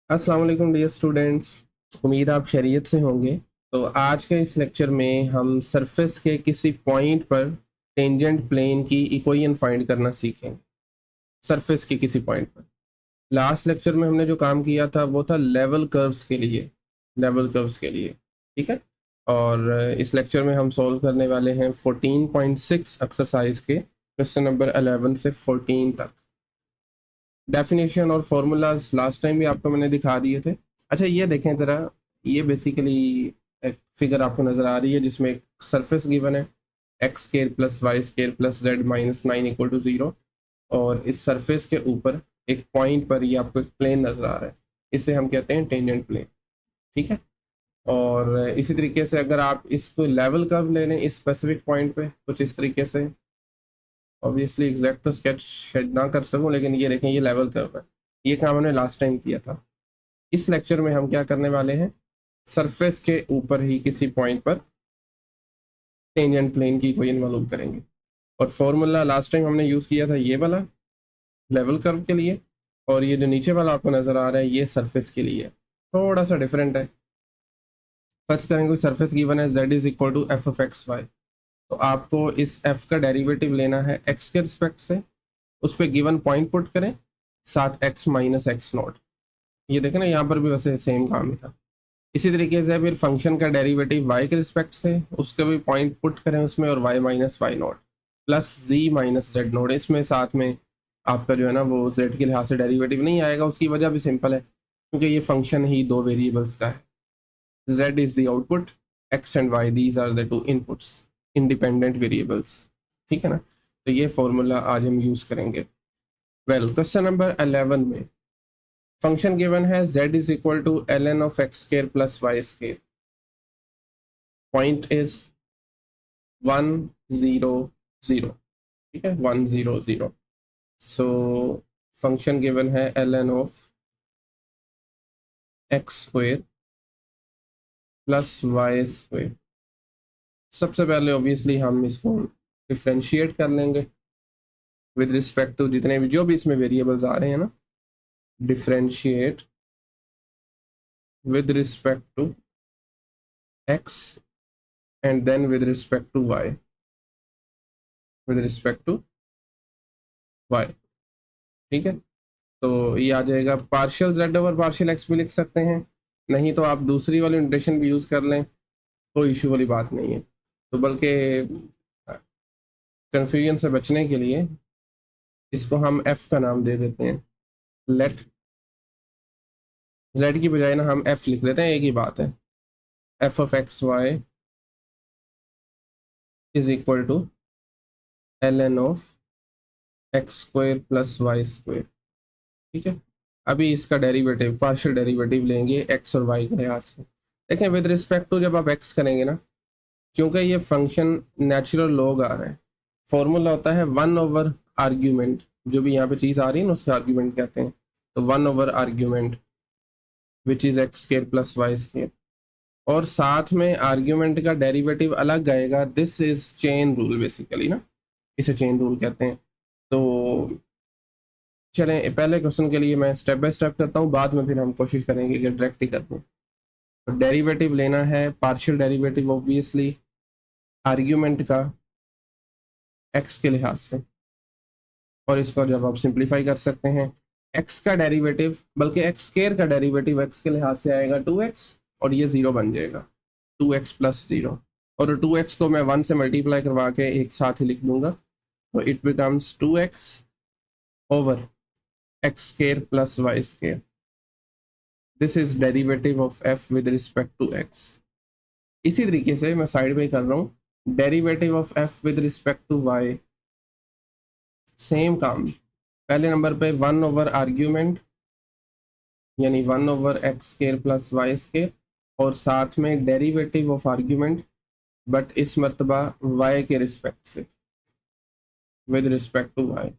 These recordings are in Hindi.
अस्सलाम वालेकुम डियर स्टूडेंट्स। उम्मीद आप खैरियत से होंगे। तो आज के इस लेक्चर में हम सरफेस के किसी पॉइंट पर टेंजेंट प्लेन की इक्वेशन फाइंड करना सीखेंगे। सरफेस के किसी पॉइंट पर लास्ट लेक्चर में हमने जो काम किया था वो था लेवल कर्व्स के लिए। लेवल कर्व्स के लिए ठीक है। और इस लेक्चर में हम सॉल्व करने वाले हैं 14.6 एक्सरसाइज के क्वेश्चन नंबर 11 से 14 तक। डेफिनेशन और फॉर्मूलाज लास्ट टाइम भी आपको मैंने दिखा दिए थे। अच्छा ये देखें ज़रा, ये बेसिकली एक फिगर आपको नज़र आ रही है जिसमें एक सरफेस गिवन है X square plus Y square plus Z minus 9 equal to 0। और इस सरफेस के ऊपर एक पॉइंट पर ये आपको एक प्लेन नज़र आ रहा है, इसे हम कहते हैं टेंजेंट प्लेन। ठीक है। और इसी तरीके से अगर आप इसको लेवल कर्व ले लें इस स्पेसिफिक पॉइंट पे कुछ इस तरीके से, ऑब्वियसली एग्जैक्ट तो स्केच शायद ना कर सकूं, लेकिन ये देखें ये लेवल कर्व है। ये काम हमने लास्ट टाइम किया था। इस लेक्चर में हम क्या करने वाले हैं, सरफेस के ऊपर ही किसी पॉइंट पर टेंजेंट प्लेन की इक्वेशन मालूम करेंगे। और फॉर्मूला लास्ट टाइम हमने यूज़ किया था ये वाला लेवल कर्व के लिए, और ये जो नीचे वाला आपको नज़र आ रहा है ये सरफेस के लिए थोड़ा सा डिफरेंट है। फर्ज करेंगे सरफेस गिवन है z is equal to F of x Y. तो आपको इस f का डेरिवेटिव लेना है x के रिस्पेक्ट से, उस पर गिवन पॉइंट पुट करें साथ x माइनस एक्स नॉट। ये देखें ना, यहाँ पर भी वैसे सेम काम ही था। इसी तरीके से फिर फंक्शन का डेरिवेटिव y के रिस्पेक्ट से, उसके भी पॉइंट पुट करें उसमें, और y minus Y naught plus z minus Z naught. इसमें साथ में आपका जो है ना वो z के लिहाज से डेरिवेटिव नहीं आएगा। उसकी वजह भी सिंपल है, क्योंकि ये फंक्शन ही दो वेरिएबल्स का है। z is the output, x and y these are the two inputs, independent variables। ठीक है ना। तो ये फॉर्मूला आज हम यूज करेंगे। वेल क्वेश्चन नंबर 11 में फंक्शन गिवन है z is equal to ln of X square plus Y square. Point is 1 0 0। ठीक है, 1 0 0। सो फंक्शन गिवन है ln of X square plus Y square. सबसे पहले ऑब्वियसली हम इसको डिफ्रेंशिएट कर लेंगे विद रिस्पेक्ट टू जितने भी जो भी इसमें वेरिएबल्स आ रहे हैं ना, differentiate with respect to X and then with respect to Y, with respect to Y. ठीक है। तो ये आ जाएगा partial Z over partial X भी लिख सकते हैं, नहीं तो आप दूसरी वाली नोटेशन भी यूज़ कर लें, कोई इशू वाली बात नहीं है। तो बल्कि कन्फ्यूजन से बचने के लिए इसको हम एफ का नाम दे देते हैं। लेट जेड की बजाय ना हम एफ लिख लेते हैं, एक ही बात है। F of x Y is equal to ln of X square plus Y square. ठीक है। अभी इसका डेरिवेटिव पार्शियल डेरिवेटिव लेंगे एक्स और वाई के लिहाज से। देखें विद रिस्पेक्ट टू जब आप एक्स करेंगे ना, क्योंकि ये फंक्शन नेचुरल लॉग आ रहा है, फॉर्मूला होता है 1 ओवर आर्ग्यूमेंट। जो भी यहाँ पे चीज़ आ रही है ना उसके आर्ग्यूमेंट कहते हैं। तो 1 over argument which is X square plus Y square, और साथ में आर्ग्यूमेंट का डेरिवेटिव अलग आएगा। This is chain rule basically ना, इसे चेन रूल कहते हैं। तो चलें पहले क्वेश्चन के लिए मैं स्टेप बाय स्टेप करता हूँ, बाद में फिर हम कोशिश करेंगे कि डायरेक्ट ही कर दूँ। तो डेरिवेटिव लेना है पार्शियल डेरिवेटिव ऑब्वियसली आर्ग्यूमेंट का एक्स के लिहाज से, और इसको जब आप सिंप्लीफाई कर सकते हैं एक्स का डेरिवेटिव, बल्कि एक्स स्केयर का डेरिवेटिव एक्स के लिहाज से आएगा 2x, और ये 0 बन जाएगा 2x प्लस 0। और 2x को मैं 1 से मल्टीप्लाई करवा के एक साथ ही लिख दूंगा, तो it becomes 2x over X square plus Y square. This is derivative of f with respect to x। इसी तरीके से मैं साइड में कर रहा हूँ derivative of f with respect to y। Same काम, पहले नंबर पे 1 ओवर आर्ग्यूमेंट यानी 1 over X square plus Y square, और साथ में डेरिवेटिव ऑफ आर्ग्यूमेंट बट इस मरतबा y के रिस्पेक्ट से, विद रिस्पेक्ट टू y।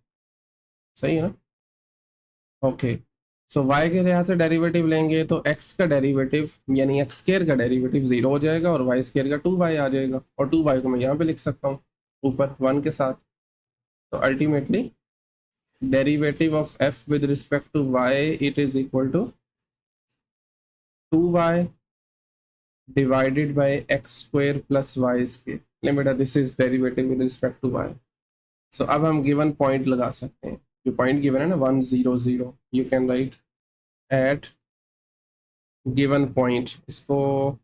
सही है ना। ओके। सो y के लिहाज से डेरिवेटिव लेंगे तो x का डेरिवेटिव यानी एक्स स्केयर का डेरिवेटिव 0 हो जाएगा, और वाई स्केयर का 2y आ जाएगा, और 2y को मैं यहाँ पे लिख सकता हूँ ऊपर 1 के साथ। तो ultimately derivative of f with respect to y it is equal to 2y divided by x square plus y square. नहीं बेटा, this is derivative with respect to y. So अब हम given point लगा सकते हैं. जो point given है ना 1 0 0, you can write at given point. इसको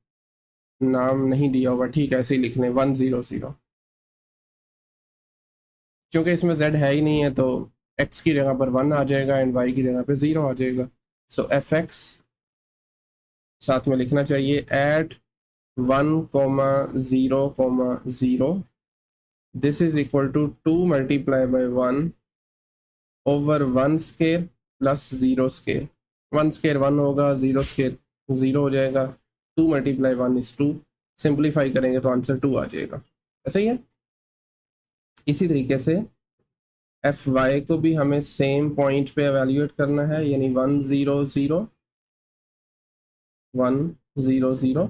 नाम नहीं दिया होगा, ठीक है, ऐसे ही लिख लें 1 0 0. क्योंकि इसमें z है ही नहीं है तो x की जगह पर 1 आ जाएगा एंड y की जगह पर 0 आ जाएगा. सो fx साथ में लिखना चाहिए at 1,0,0. This is equal to 2 multiply by 1 over 1 square plus 0 square. 1 square 1 होगा, 0 स्केयर 0 हो जाएगा. 2 मल्टीप्लाई 1 इज 2. सिंप्लीफाई करेंगे तो आंसर 2 आ जाएगा. ऐसा ही है. इसी तरीके से एफ वाई को भी हमें सेम पॉइंट पे एवेल्यूएट करना है, यानी 1 0 0 1 0 0.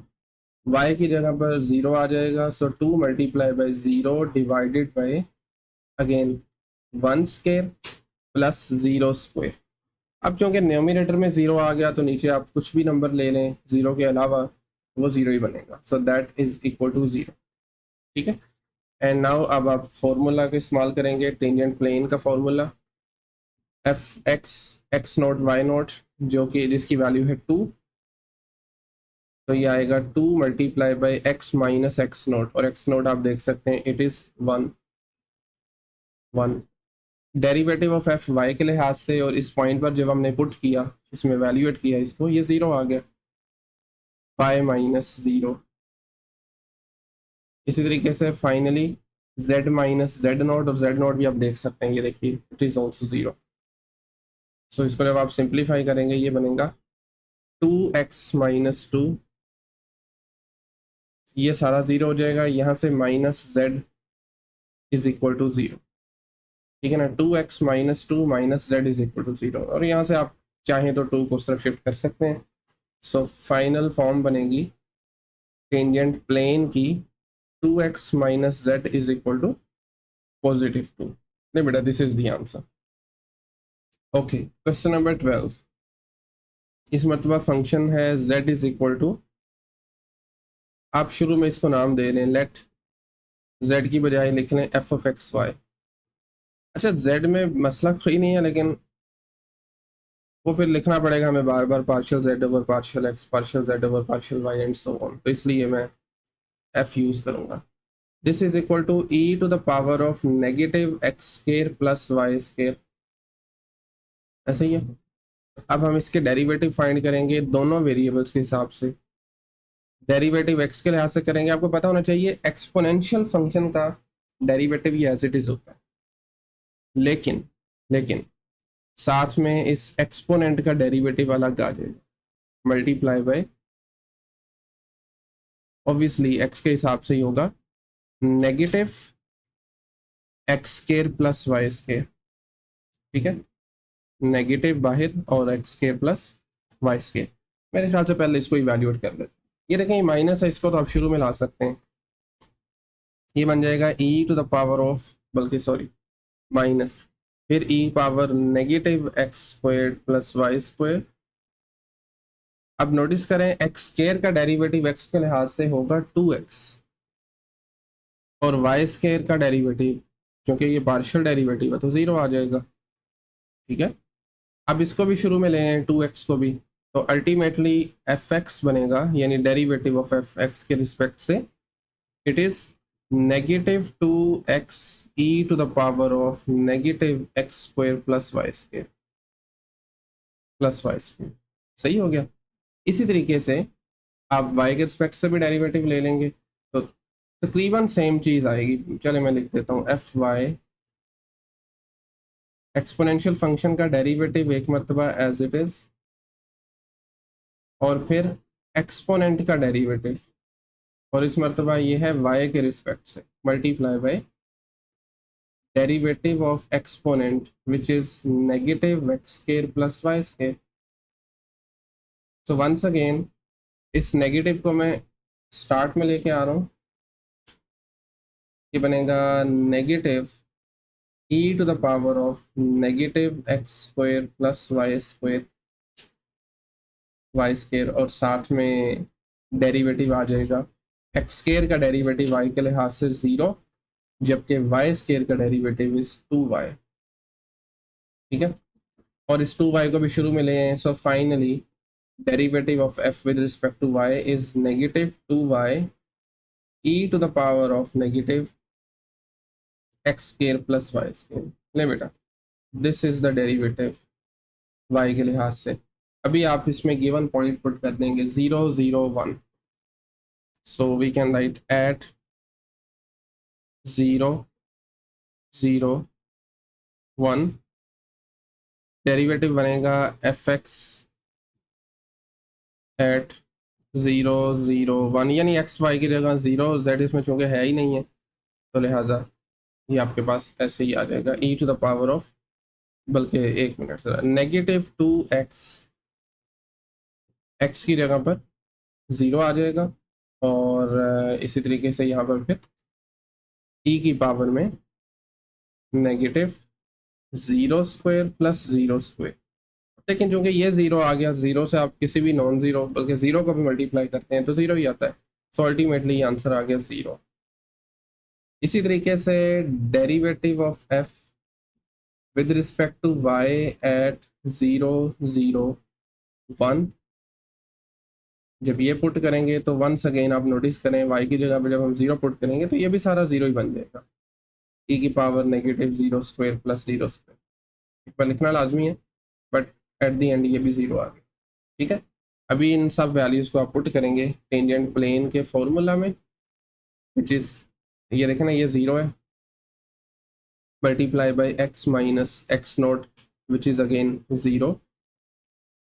y की जगह पर 0 आ जाएगा. सो 2 multiply by 0 divided by again 1 square plus 0 square. अब चूंकि न्यूमिनेटर में 0 आ गया तो नीचे आप कुछ भी नंबर ले लें 0 के अलावा, वो 0 ही बनेगा. So that is equal to 0. ठीक है. एंड नाउ अब आप फॉर्मूला का इस्तेमाल करेंगे, टेंजेंट प्लेन का formula F X naught Y naught, जो कि जिसकी वैल्यू है 2. तो ये आएगा 2 multiply by X minus X naught, और एक्स नोट आप देख सकते हैं it is 1 1. Derivative of F Y के लिहाज से, और इस पॉइंट पर जब हमने पुट किया, इसमें वैल्यूएट किया इसको, ये 0 आ गया, पाई माइनस 0. इसी तरीके से finally z minus Z note, और जेड नोट भी आप देख सकते हैं, ये देखिए इट इज़ ऑल्सो 0. सो इसको जब आप सिंप्लीफाई करेंगे ये बनेगा 2x माइनस 2. ये सारा 0 हो जाएगा. यहाँ से minus z is equal to 0. ठीक है ना. 2x minus 2 minus Z is equal to 0, और यहाँ से आप चाहें तो 2 को उस तरफ शिफ्ट कर सकते हैं. सो फाइनल फॉर्म बनेगी टेंजेंट प्लेन की 2x minus Z is equal to positive 2. नहीं बेटा, this is the answer. Okay, question number 12. इस मरतबा फंक्शन है z इज इक्वल टू, आप शुरू में इसको नाम दे लें, लेट z की बजाय लिख लें एफ ऑफ एक्स वाई. अच्छा, z में मसला कोई नहीं है, लेकिन वो फिर लिखना पड़ेगा हमें बार बार, partial z over partial x, partial z over partial y and so on. तो इसलिए मैं f यूज़ करूँगा. This is equal to e to the power of negative x square plus Y square. ऐसा ही है. अब हम इसके डेरिवेटिव फाइंड करेंगे दोनों वेरिएबल्स के हिसाब से. डेरिवेटिव x के लिहाज से करेंगे. आपको पता होना चाहिए एक्सपोनेंशियल फंक्शन का डेरिवेटिव ये एज इट इज होता है, लेकिन साथ में इस एक्सपोनेंट का डेरिवेटिव अलग आ जाएगा, मल्टीप्लाई बाय ऑब्वियसली x के हिसाब से ही होगा, negative x square plus Y square. ठीक है, नेगेटिव बाहर और X square plus Y square. मेरे ख्याल से पहले इसको इवैल्यूएट कर लेते हैं. ये देखें माइनस है, इसको तो आप शुरू में ला सकते हैं. ये बन जाएगा e to the power of, बल्कि सॉरी माइनस, फिर e power negative x square plus Y square. अब नोटिस करें एक्स स्क्वायर का डेरिवेटिव x के लिहाज से होगा 2x, और वाई स्क्वायर का डेरिवेटिव, क्योंकि ये पार्शियल डेरिवेटिव है तो 0 आ जाएगा. ठीक है. अब इसको भी शुरू में लें 2x को भी, तो अल्टीमेटली fx बनेगा, यानी डेरिवेटिव ऑफ fx के रिस्पेक्ट से it is negative 2x e to the power of negative x square plus Y square plus Y square. सही हो गया. इसी तरीके से आप y के रिस्पेक्ट से भी डेरिवेटिव ले लेंगे तो तकरीबन सेम चीज़ आएगी. चले मैं लिख देता हूँ एफ वाई, एक्सपोनेंशियल फंक्शन का डेरिवेटिव एक मरतबा एज इट इज़, और फिर एक्सपोनेंट का डेरिवेटिव, और इस मरतबा ये है y के रिस्पेक्ट से, multiply by derivative of exponent which is negative x square plus Y square. So once again इस नेगेटिव को मैं स्टार्ट में लेके आ रहा हूँ. ये बनेगा negative e to the power of negative x square plus Y square y square और साथ में डेरिवेटिव आ जाएगा एक्स स्केयर का डेरिवेटिव वाई के लिहाज से 0, जबकि वाई स्केयर का डेरिवेटिव इज 2y। ठीक है, और इस 2y को भी शुरू में ले आए। So finally derivative of f with respect to y is negative 2y e to the power of negative x square plus Y square. ले बेटा, this is the derivative y के लिहाज से। अभी आप इसमें गिवन पॉइंट पुट कर देंगे 0 0 1। So we can write at 0 0 1 derivative बनेगा एफ एक्स एट 0 0 1, यानी एक्स वाई की जगह 0, जेड इसमें चूंकि है ही नहीं है तो लिहाजा ये आपके पास ऐसे ही आ जाएगा ई टू द पावर ऑफ, बल्कि एक मिनट से नेगेटिव 2x, एक्स की जगह पर 0 आ जाएगा और इसी तरीके से यहाँ पर फिर ई की पावर में नेगेटिव 0 स्क्वायर प्लस 0 स्क्वायर। लेकिन चूंकि ये 0 आ गया, 0 से आप किसी भी नॉन ज़ीरो बल्कि 0 को भी मल्टीप्लाई करते हैं तो 0 ही आता है। सो अल्टीमेटली आंसर आ गया 0। इसी तरीके से derivative of f with respect to y at 0 0 1, जब ये पुट करेंगे तो वंस अगेन आप नोटिस करें y की जगह पर जब हम 0 पुट करेंगे तो ये भी सारा 0 ही बन जाएगा, e की power negative 0 square plus 0 square. एक बार लिखना लाजमी है, बट एट द एंड ये भी 0 आ गया। ठीक है, अभी इन सब वैल्यूज़ को आप पुट करेंगे टेंजेंट प्लेन के फॉर्मूला में, विच इज़ ये देखें ना, ये 0 है, multiply by x minus X note which is again 0।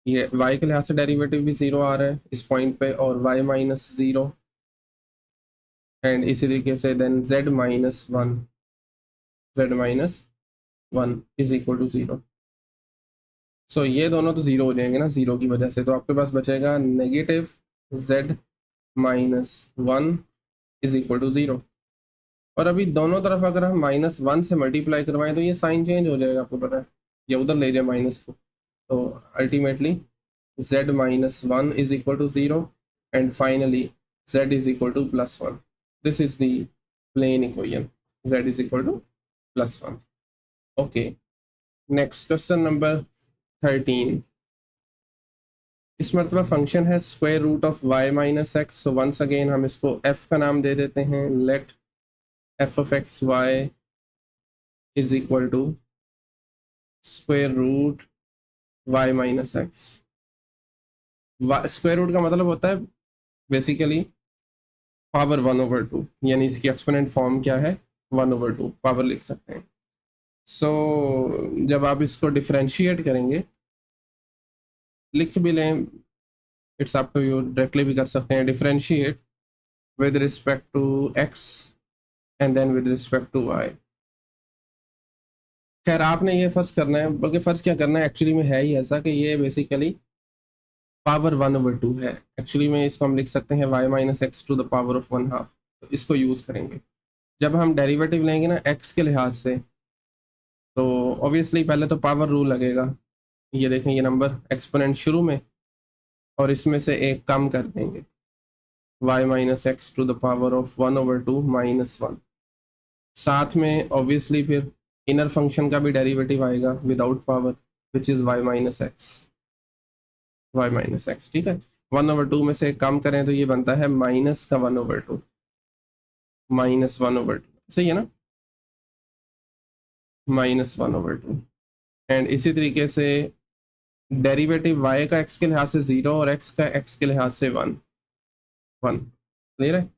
ये y के लिहाज से डेरिवेटिव भी 0 आ रहा है इस पॉइंट पे, और y माइनस 0, एंड इसी तरीके से then z minus 1, z minus 1 is equal to 0। So ये दोनों तो 0 हो जाएंगे ना 0 की वजह से, तो आपके पास बचेगा negative z minus 1 is equal to 0। और अभी दोनों तरफ अगर हम -1 से मल्टीप्लाई करवाएं तो ये साइन चेंज हो जाएगा, आपको पता है, ये उधर ले जाए माइनस को, तो ultimately z minus 1 is equal to 0 and finally z is equal to plus 1। This is the plane equation, z is equal to plus 1। Okay, next question number 13। इस मरतबा फंक्शन है square root of y minus x. So once again हम इसको f का नाम दे देते हैं। Let f of x y is equal to square root y minus x. Square root का मतलब होता है बेसिकली पावर 1/2, यानी इसकी एक्सपोनेंट फॉर्म क्या है, 1/2 पावर लिख सकते हैं। सो जब आप इसको डिफरेंशिएट करेंगे, लिख भी लें, it's up to you, directly भी कर सकते हैं, differentiate with respect to x and then with respect to y। खैर आपने ये फ़र्ज़ करना है, बल्कि फ़र्ज़ क्या करना है, एक्चुअली में है ही ऐसा कि ये बेसिकली पावर 1/2 है। एक्चुअली में इसको हम लिख सकते हैं y minus x to the power of 1/2। तो इसको यूज़ करेंगे जब हम डेरिवेटिव लेंगे ना x के लिहाज से, तो ऑब्वियसली पहले तो पावर रूल लगेगा। ये देखें, ये नंबर एक्सपोनेंट शुरू में और इसमें से एक कम कर देंगे, y minus x to the power of 1/2 minus 1। साथ में ऑब्वियसली फिर इनर फंक्शन का भी डेरिवेटिव आएगा without power, which is y minus x. ठीक है, 1/2 में से कम करें तो ये बनता है माइनस का 1/2, -1/2, सही है ना, -1/2। एंड इसी तरीके से डेरिवेटिव y का x के लिहाज से 0 और x का x के लिहाज से 1 क्लियर है।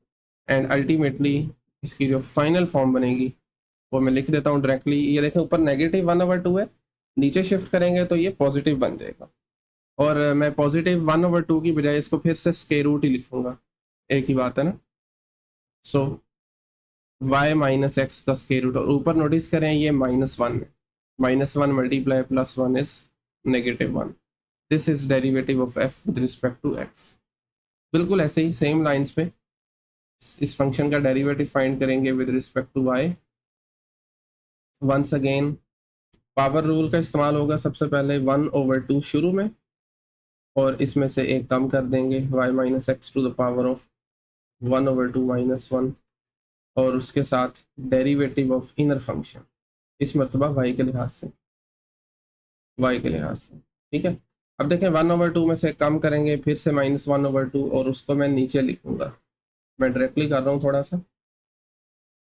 एंड अल्टीमेटली इसकी जो फाइनल फॉर्म बनेगी वो मैं लिख देता हूँ डायरेक्टली। ये देखें, ऊपर नेगेटिव 1/2 है, नीचे शिफ्ट करेंगे तो ये पॉजिटिव बन जाएगा, और मैं पॉजिटिव 1/2 की बजाय इसको फिर से स्क्वायर रूट ही लिखूंगा, एक ही बात है ना। सो y माइनस एक्स का स्क्वायर रूट, और ऊपर नोटिस करें ये -1 है, -1 multiply +1 is -1। This is derivative of f with respect to x। बिल्कुल ऐसे ही सेम लाइंस पे इस फंक्शन का डेरिवेटिव फाइंड करेंगे with respect to y। Once again power rule का इस्तेमाल होगा, सबसे पहले 1/2 शुरू में और इसमें से एक कम कर देंगे, y minus x to the power of 1/2 minus 1, और उसके साथ डेरिवेटिव ऑफ इनर फंक्शन इस मरतबा y के लिहाज से, y के लिहाज से। ठीक है, अब देखें 1/2 में से कम करेंगे, फिर से -1/2, और उसको मैं नीचे लिखूंगा, मैं डायरेक्टली कर रहा हूँ थोड़ा सा।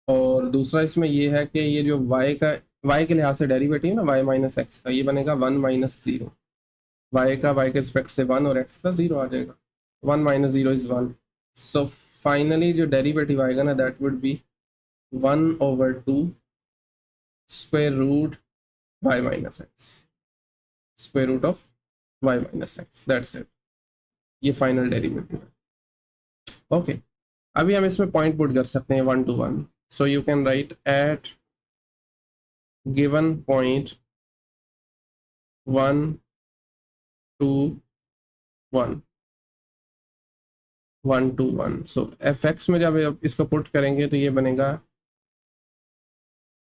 और दूसरा इसमें ये है कि ये जो y के लिहाज से डेरिवेटिव ना y माइनस एक्स का, ये बनेगा 1 माइनस 0, y का y के रिस्पेक्ट से 1 और x का 0 आ जाएगा, 1 माइनस 0 इज 1। सो फाइनली जो डेरिवेटिव आएगा ना, that would be 1/2 square root y minus x, square root of y minus x, that's it. ये फाइनल डेरिवेटिव है। ओके, अभी हम इसमें पॉइंट पुट कर सकते हैं 1 to 1। So you can write at given point 1 to 1, 1 to 1। So f x में जब इसको पुट करेंगे तो ये बनेगा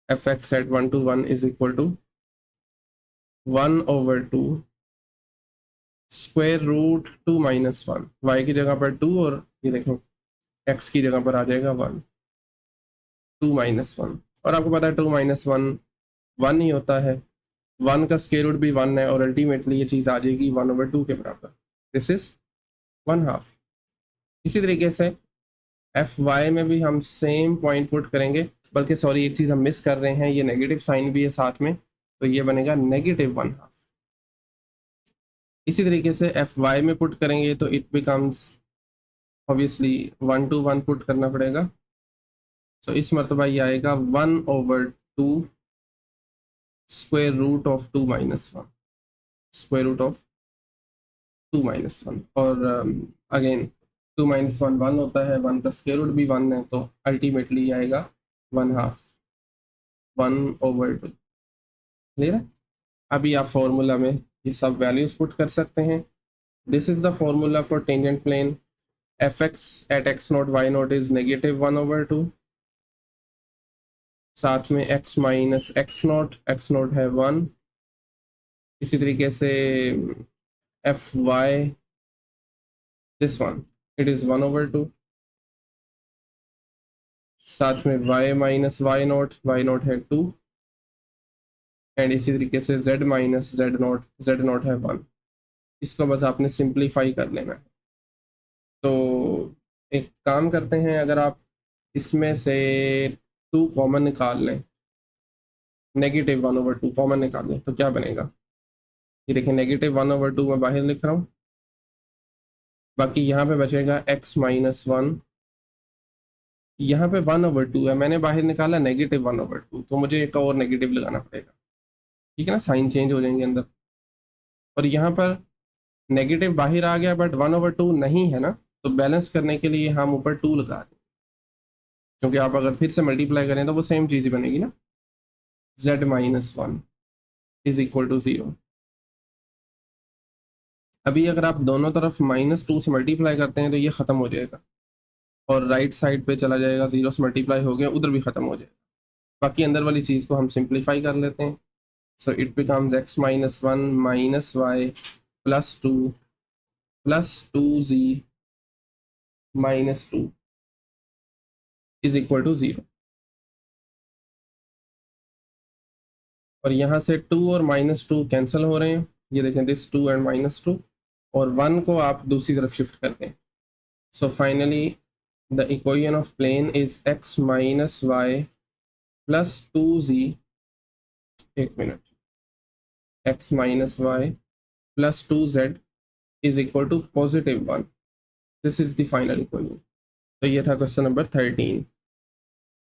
f x at 1 to 1 is equal to 1/2 square root 2 minus 1, y की जगह पर 2, और ये देखो एक्स की जगह पर आ जाएगा 1, 2 माइनस 1। और आपको पता है 2 माइनस 1 1 ही होता है, 1 का स्क्वायर रूट भी 1 है, और अल्टीमेटली ये चीज़ आ जाएगी 1/2 के बराबर, दिस इज 1/2। इसी तरीके से एफ वाई में भी हम सेम पॉइंट पुट करेंगे, बल्कि सॉरी एक चीज़ हम मिस कर रहे हैं, ये नेगेटिव साइन भी है साथ में, तो ये बनेगा -1/2। इसी तरीके से एफ वाई में पुट करेंगे तो it becomes obviously 1 to 1 put करना पड़ेगा। तो इस मरतबा ये आएगा 1/2 square root of 2 minus 1, square root of 2 minus 1। और अगेन 2 माइनस 1 1 होता है, 1 का स्क्वायर रूट भी 1 है, तो अल्टीमेटली आएगा 1/2, 1/2। क्लियर है? अभी आप फॉर्मूला में ये सब वैल्यूज पुट कर सकते हैं। This is the formula for tangent plane, f x at x naught Y naught is -1/2, साथ में x माइनस एक्स नोट है 1। इसी तरीके से F why this one it is 1/2, साथ में y माइनस वाई नोट है 2, एंड इसी तरीके से z माइनस जेड नोट है 1। इसको बस आपने सिंप्लीफाई कर लेना है। तो एक काम करते हैं, अगर आप इसमें से 2 कॉमन निकाल लें, -1/2 कॉमन निकाल लें, तो क्या बनेगा? ये देखिए -1/2 मैं बाहर लिख रहा हूँ, बाकी यहाँ पे बचेगा x माइनस 1, यहाँ पे 1/2 है, मैंने बाहर निकाला -1/2, तो मुझे एक और नेगेटिव लगाना पड़ेगा। ठीक है ना, साइन चेंज हो जाएंगे अंदर। और यहाँ पर नेगेटिव बाहर आ गया, बट 1/2 नहीं है ना, तो बैलेंस करने के लिए हम ऊपर 2 लगा दें, क्योंकि आप अगर फिर से मल्टीप्लाई करें तो वो सेम चीज़ ही बनेगी ना, z minus 1 is equal to 0। अभी अगर आप दोनों तरफ -2 से मल्टीप्लाई करते हैं तो ये ख़त्म हो जाएगा, और राइट साइड पे चला जाएगा, 0 से मल्टीप्लाई हो गया, उधर भी ख़त्म हो जाएगा। बाकी अंदर वाली चीज़ को हम सिंप्लीफाई कर लेते हैं। So it becomes x minus 1 minus y plus 2 plus 2z minus 2 is equal to 0। और यहाँ से 2 और -2 कैंसिल हो रहे हैं, ये देखें, दिस 2 एंड -2, और 1 को आप दूसरी तरफ शिफ्ट कर दें। So finally the equation of plane is x minus y plus 2z, एक minute, x minus y plus 2z is equal to +1। This is the final equation. तो ये था question number 13।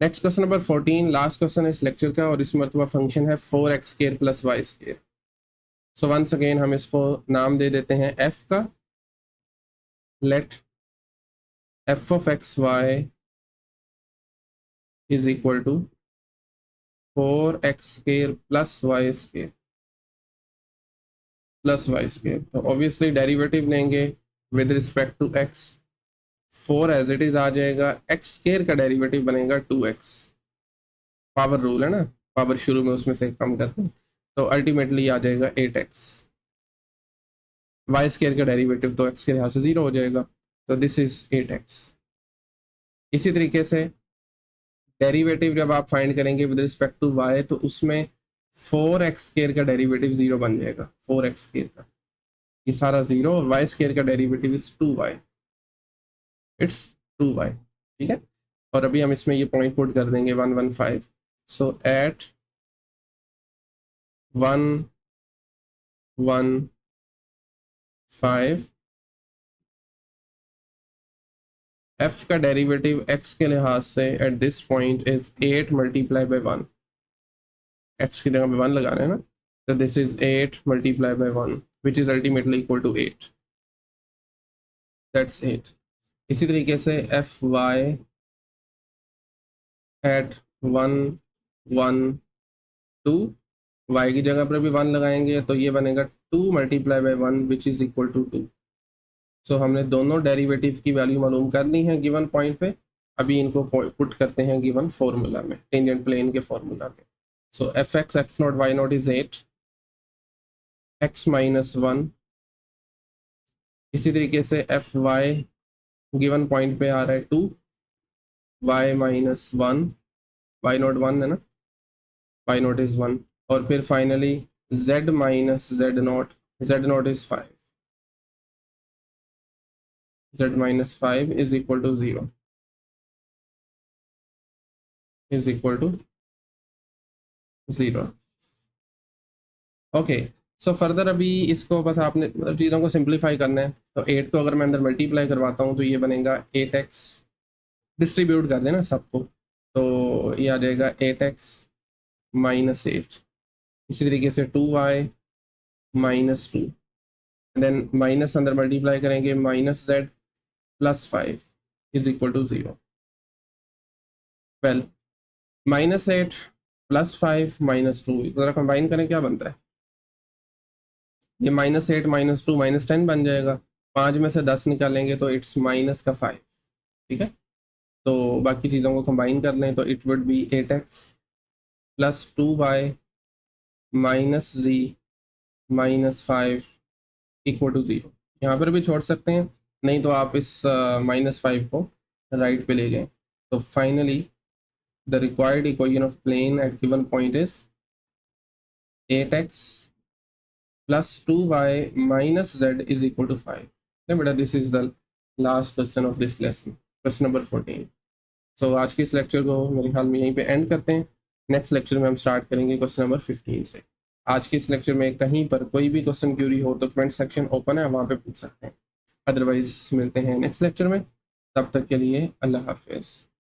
Next question number 14, last question है इस लेक्चर का, और इसमें मरतबा फंक्शन है 4x² प्लस y²। सो वंस अगेन हम इसको नाम दे देते हैं f का। Let f of x Y is equal to 4x² plus y² plus y²। तो ऑब्वियसली डेरिवेटिव लेंगे with respect to x, 4 as it is आ जाएगा, x² का डेरिवेटिव बनेगा 2x, पावर रूल है ना, पावर शुरू में उसमें से कम करते हैं, तो अल्टीमेटली आ जाएगा 8x। वाई स्केयर का डेरिवेटिव तो एक्स के लिहाज से 0 हो जाएगा, तो दिस इज 8x। इसी तरीके से डेरिवेटिव जब आप फाइंड करेंगे विद रिस्पेक्ट टू वाई, तो उसमें 4x स्केयर का डेरिवेटिव 0 बन जाएगा, 4x स्केयर का ये सारा 0, और वाई स्केयर का derivative is 2y, it's 2y। ठीक है, और अभी हम इसमें ये पॉइंट पुट कर देंगे 115। सो एट 115 f का डेरिवेटिव x के लिहाज से at this point is 8 multiply by 1, x की जगह पे 1 लगाना है ना, तो this is 8 multiply by 1 which is ultimately equal to 8, that's 8। इसी तरीके से एफ वाई एट 112, वाई की जगह पर भी 1 लगाएंगे तो ये बनेगा 2 multiply by 1 which is equal to 2। So हमने दोनों डेरिवेटिव की वैल्यू मालूम करनी है गिवन पॉइंट पे। अभी इनको पुट करते हैं गिवन फॉर्मूला में, टेंजेंट प्लेन के फॉर्मूला में। So f x x not y not is 8, x minus 1। इसी तरीके से एफ वाई गिवन पॉइंट पे आ रहा है 2, वाई माइनस 1, वाई नॉट 1 है ना, वाई नॉट इज 1। और फिर finally z minus z naught is 5, z minus 5 is equal to 0, is equal to 0। Okay, so further अभी इसको बस आपने मतलब चीज़ों को सिंप्लीफाई करना है। तो 8 को अगर मैं अंदर मल्टीप्लाई करवाता हूँ तो ये बनेगा 8x, डिस्ट्रीब्यूट कर देना सबको, तो ये आ जाएगा 8x माइनस 8। इसी तरीके से 2y माइनस 2, देन माइनस अंदर मल्टीप्लाई करेंगे, minus z plus 5 is equal to 0। Well, minus 8 plus 5 minus 2 ज़रा कंबाइन करें, क्या बनता है? ये माइनस 8 माइनस 2 माइनस 10 बन जाएगा। 5 में से 10 निकालेंगे तो इट्स माइनस का 5। ठीक है, तो बाकी चीज़ों को कंबाइन कर लें तो it would be 8x plus 2y minus z minus 5 equal to 0। यहाँ पर भी छोड़ सकते हैं, नहीं तो आप इस माइनस 5 को राइट पे ले जाएं। तो finally the required equation of plane at given point is 8x plus 2y minus z is equal to 5। बेटा this is the last question of this lesson, question number 14। So आज के इस लेक्चर को मेरे ख्याल में यहीं पे एंड करते हैं। नेक्स्ट लेक्चर में हम स्टार्ट करेंगे क्वेश्चन नंबर 15 से। आज के इस लेक्चर में कहीं पर कोई भी क्वेश्चन क्यूरी हो तो कमेंट सेक्शन ओपन है, वहाँ पे पूछ सकते हैं। अदरवाइज मिलते हैं नेक्स्ट लेक्चर में, तब तक के लिए अल्लाह हाफिज़।